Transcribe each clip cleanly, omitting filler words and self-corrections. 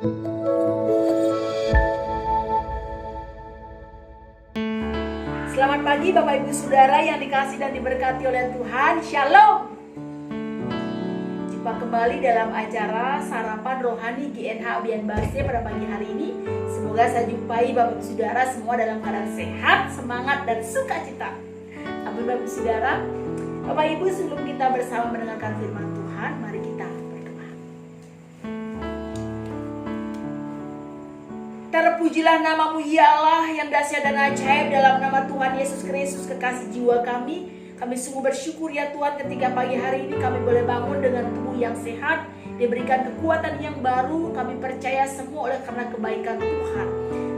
Selamat pagi Bapak Ibu Saudara yang dikasihi dan diberkati oleh Tuhan. Shalom. Jumpa kembali dalam acara Sarapan Rohani GNH Abian Basya pada pagi hari ini. Semoga saya jumpai Bapak Ibu Saudara semua dalam keadaan sehat, semangat dan sukacita. Amin Bapak Ibu Saudara. Bapak Ibu, sebelum kita bersama mendengarkan firman Tuhan, mari kita berdoa. Terpujilah namamu ya Allah yang dahsyat dan ajaib, dalam nama Tuhan Yesus Kristus kekasih jiwa kami. Kami sungguh bersyukur ya Tuhan ketika pagi hari ini kami boleh bangun dengan tubuh yang sehat, diberikan kekuatan yang baru. Kami percaya semua oleh karena kebaikan Tuhan.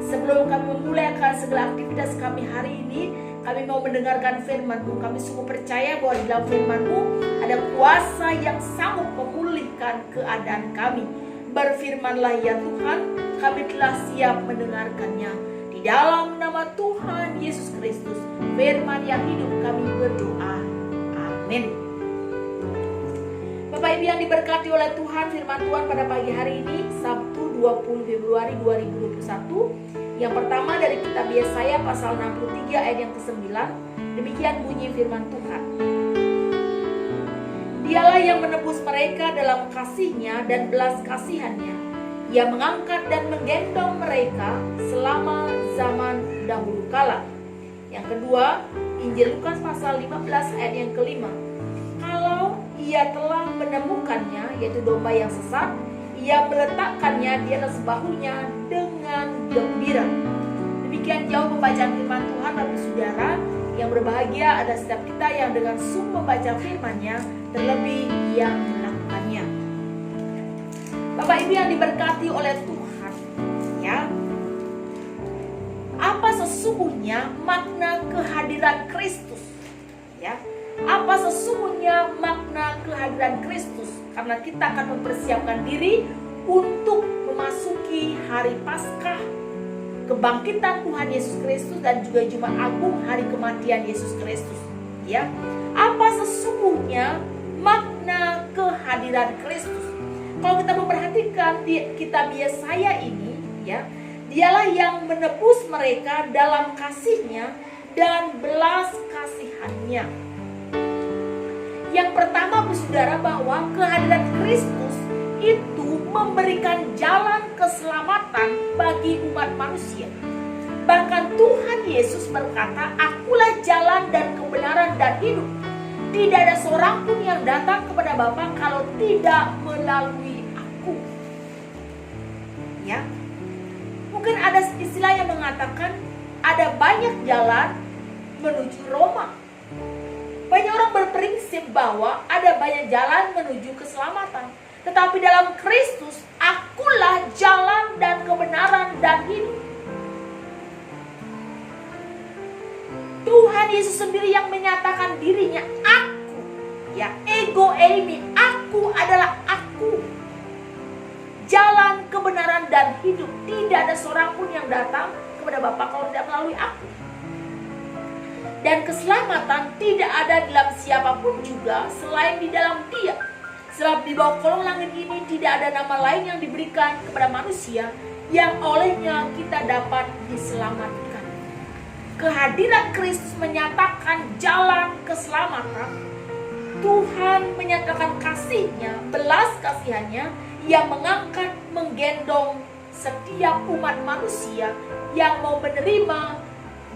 Sebelum kami memulai segala aktivitas kami hari ini, kami mau mendengarkan firman-Mu. Kami sungguh percaya bahwa di dalam firman-Mu ada kuasa yang sanggup memulihkan keadaan kami. Berfirmanlah ya Tuhan, kami telah siap mendengarkannya. Di dalam nama Tuhan Yesus Kristus, firman yang hidup, kami berdoa. Amin. Bapak Ibu yang diberkati oleh Tuhan, firman Tuhan pada pagi hari ini, Sabtu 20 Februari 2021. Yang pertama dari kitab Yesaya pasal 63 ayat yang ke-9. Demikian bunyi firman Tuhan. Dialah yang menebus mereka dalam kasih-Nya dan belas kasihan-Nya. Ia mengangkat dan menggendong mereka selama zaman dahulu kala. Yang kedua, Injil Lukas pasal 15 ayat yang ke-5. Kalau ia telah menemukannya, yaitu domba yang sesat, ia meletakkannya di atas bahunya dengan gembira. Demikian jauh pembacaan firman Tuhan, Bapak Saudara. Yang berbahagia ada setiap kita yang dengan sungguh membaca firman-Nya, terlebih yang melakukannya. Bapak Ibu yang diberkati oleh Tuhan, ya. Apa sesungguhnya makna kehadiran Kristus? Ya. Apa sesungguhnya makna kehadiran Kristus? Karena kita akan mempersiapkan diri untuk memasuki hari Paskah, kebangkitan Tuhan Yesus Kristus, dan juga Jumat Agung, hari kematian Yesus Kristus. Ya, apa sesungguhnya makna kehadiran Kristus? Kalau kita memperhatikan di kitab Yesaya ini, ya, dialah yang menebus mereka dalam kasih-Nya dan belas kasihan-Nya. Yang pertama, Saudara, bahwa kehadiran Kristus itu memberikan jalan keselamatan bagi umat manusia. Bahkan Tuhan Yesus berkata, "Akulah jalan dan kebenaran dan hidup. Tidak ada seorang pun yang datang kepada Bapa kalau tidak melalui Aku." Ya. Mungkin ada istilah yang mengatakan ada banyak jalan menuju Roma. Banyak orang berprinsip bahwa ada banyak jalan menuju keselamatan. Tetapi dalam Kristus, akulah jalan dan kebenaran dan hidup. Tuhan Yesus sendiri yang menyatakan dirinya, aku. Ya, ego eimi, aku adalah aku. Jalan, kebenaran dan hidup. Tidak ada seorang pun yang datang kepada Bapa kalau tidak melalui aku. Dan keselamatan tidak ada dalam siapapun juga selain di dalam Dia. Sebab di bawah kolong langit ini tidak ada nama lain yang diberikan kepada manusia yang olehnya kita dapat diselamatkan. Kehadiran Kristus menyatakan jalan keselamatan. Tuhan menyatakan kasih-Nya, belas kasihan-Nya, yang mengangkat, menggendong setiap umat manusia yang mau menerima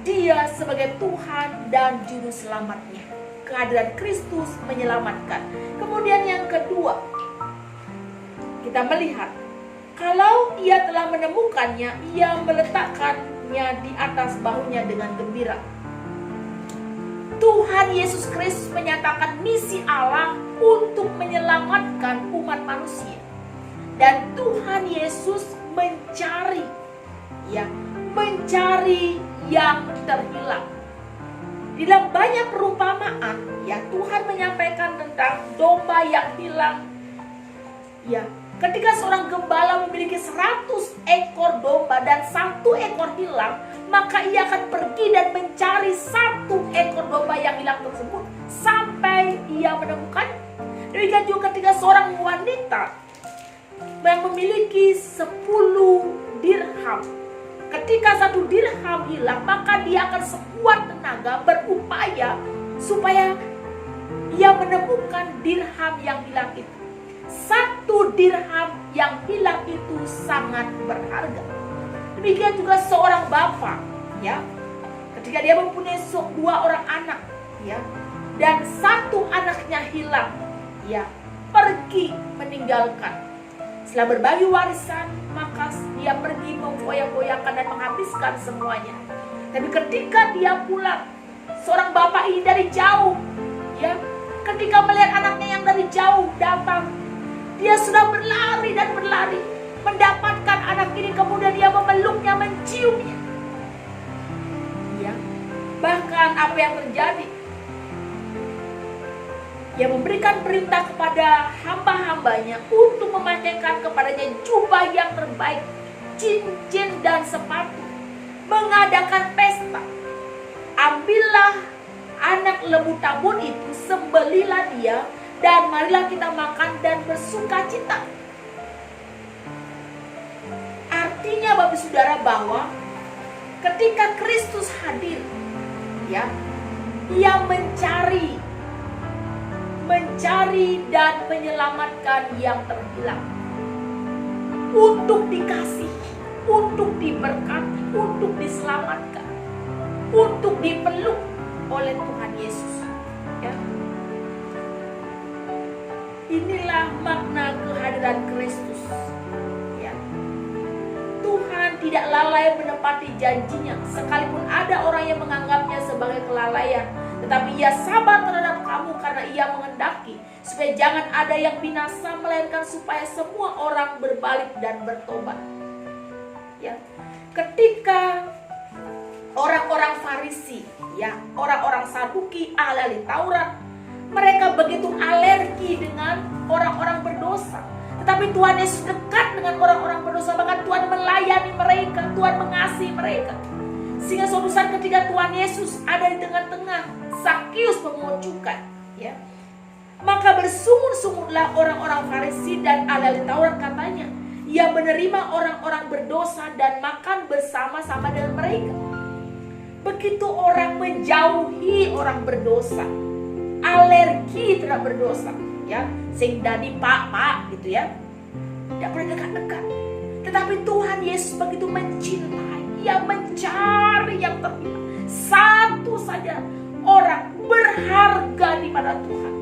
Dia sebagai Tuhan dan Juru Selamatnya. Kehadiran Kristus menyelamatkan. Kemudian yang kedua, kita melihat kalau Ia telah menemukannya, Ia meletakkannya di atas bahunya dengan gembira. Tuhan Yesus Kristus menyatakan misi Allah untuk menyelamatkan umat manusia. Dan Tuhan Yesus mencari yang terhilang. Di dalam banyak perumpamaan, ya, Tuhan menyampaikan tentang domba yang hilang. Ya, ketika seorang gembala memiliki 100 ekor domba dan 1 ekor hilang, maka ia akan pergi dan mencari 1 ekor domba yang hilang tersebut sampai ia menemukan. Demikian juga ketika seorang wanita yang memiliki 10 dirham. Ketika 1 dirham hilang, maka dia akan sekuat tenaga berupaya supaya ia menemukan dirham yang hilang itu. 1 dirham yang hilang itu sangat berharga. Demikian juga seorang bapak, ya, ketika dia mempunyai 2 orang anak, ya, dan 1 anaknya hilang, ya, pergi meninggalkan. Setelah berbagi warisan, maka dia pergi memfoya-foyakan dan menghabiskan semuanya. Tapi ketika dia pulang, seorang bapak ini dari jauh, ya, ketika melihat anaknya yang dari jauh datang, dia sudah berlari dan berlari, mendapatkan anak ini, kemudian dia memeluknya, menciumnya. Ya, bahkan apa yang terjadi? Dia memberikan perintah kepada hamba-hambanya untuk memakaikan kepadanya jubah yang terbaik, cincin dan sepatu, mengadakan pesta. Ambillah anak lembu tabun itu, sembelilah dia, dan marilah kita makan dan bersuka cita. Artinya Bapak Saudara bahwa ketika Kristus hadir, ya, ia mencari dan menyelamatkan yang terhilang, untuk dikasihi, untuk diberkati, untuk diselamatkan, untuk dipeluk oleh Tuhan Yesus. Ya. Inilah makna kehadiran Kristus. Ya. Tuhan tidak lalai menepati janjinya, sekalipun ada orang yang menganggapnya sebagai kelalaian. Tetapi ia sabar terhadap kamu karena ia menghendaki supaya jangan ada yang binasa, melainkan supaya semua orang berbalik dan bertobat. Ya. Ketika orang-orang Farisi, ya, orang-orang Saduki, ahli Taurat, mereka begitu alergi dengan orang-orang berdosa. Tetapi Tuhan Yesus dekat dengan orang-orang berdosa, bahkan Tuhan melayani mereka, Tuhan mengasihi mereka. Sehingga suatu saat ketika Tuhan Yesus ada di tengah-tengah Zakius pemungut cukai, ya, maka bersungut-sungutlah orang-orang Farisi dan ahli Taurat, katanya, ia menerima orang-orang berdosa dan makan bersama-sama dengan mereka. Begitu orang menjauhi orang berdosa, alergi terhadap berdosa, ya, sehingga di pak gitu, ya, tidak boleh dekat-dekat. Tetapi Tuhan Yesus begitu mencintai, ia mencari yang terhilang. Satu saja orang berharga di mata Tuhan.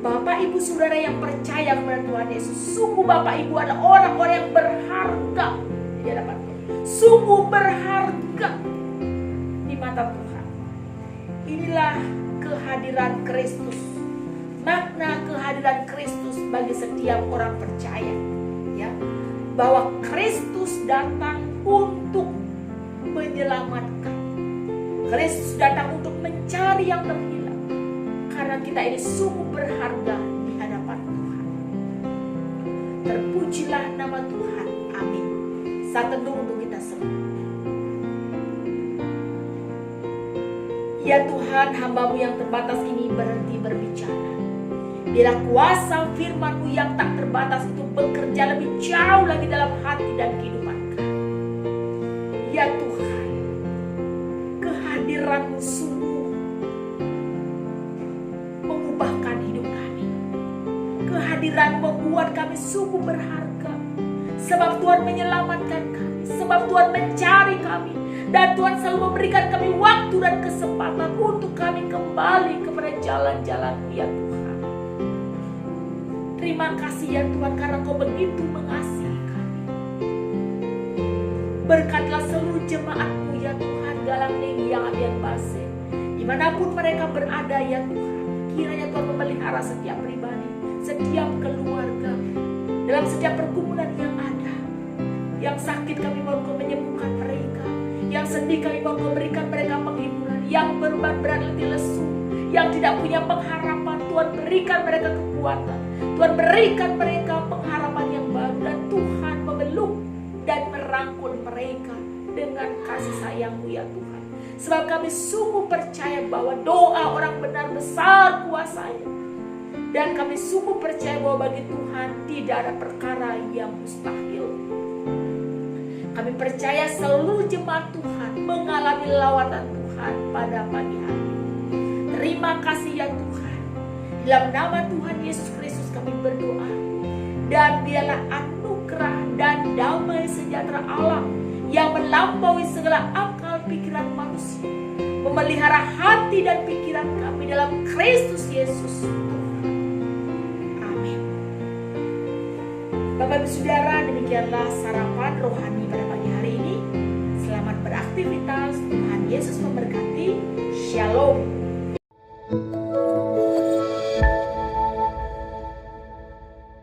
Bapak Ibu Saudara yang percaya kepada Tuhan Yesus, sungguh Bapak Ibu adalah orang-orang yang berharga di hadapan Tuhan. Sungguh berharga di mata Tuhan. Inilah kehadiran Kristus. Makna kehadiran Kristus bagi setiap orang percaya, ya, bahwa Kristus datang untuk menyelamatkan. Kristus datang untuk mencari yang terhilang. Karena kita ini sungguh berharga di hadapan Tuhan. Terpujilah nama Tuhan. Amin. Saat teduh untuk kita semua. Ya Tuhan, hamba-Mu yang terbatas ini berhenti berbicara. Biarlah kuasa firman-Mu yang tak terbatas itu bekerja lebih jauh lagi dalam hati dan kehidupan kami. Ya Tuhan, kehadiran-Mu sungguh mengubahkan hidup kami. Kehadiran membuat kami sungguh berharga. Sebab Tuhan menyelamatkan kami, sebab Tuhan mencari kami, dan Tuhan selalu memberikan kami waktu dan kesempatan untuk kami kembali kepada jalan-jalan-Mu, ya Tuhan. Terima kasih ya Tuhan, karena Kau begitu mengasihi kami. Berkatlah seluruh jemaat-Mu ya Tuhan, Galang Nengi yang Abian Base, dimanapun mereka berada ya Tuhan. Kiranya Tuhan memelihara setiap pribadi, setiap keluarga, dalam setiap pergumulan yang ada. Yang sakit kami mohon Kau menyembuhkan mereka, yang sedih kami mohon Kau berikan mereka penghiburan, yang beban berat letih lesu, yang tidak punya pengharapan, Tuhan berikan mereka kekuatan, Tuhan berikan mereka pengharapan yang baru, dan Tuhan memeluk dan merangkul mereka dengan kasih sayang-Mu ya Tuhan. Sebab kami sungguh percaya bahwa doa orang benar besar kuasanya. Dan kami sungguh percaya bahwa bagi Tuhan tidak ada perkara yang mustahil. Kami percaya seluruh jemaat Tuhan mengalami lawatan Tuhan pada pagi hari. Terima kasih ya Tuhan. Dalam nama Tuhan Yesus Kristus kami berdoa. Dan biarlah anugerah dan damai sejahtera Allah yang melampaui segala akal pikiran manusia memelihara hati dan pikiran kami dalam Kristus Yesus. Amin. Bapak Ibu Saudara, demikianlah sarapan rohani pada pagi hari ini. Selamat beraktivitas. Tuhan Yesus memberkati. Shalom.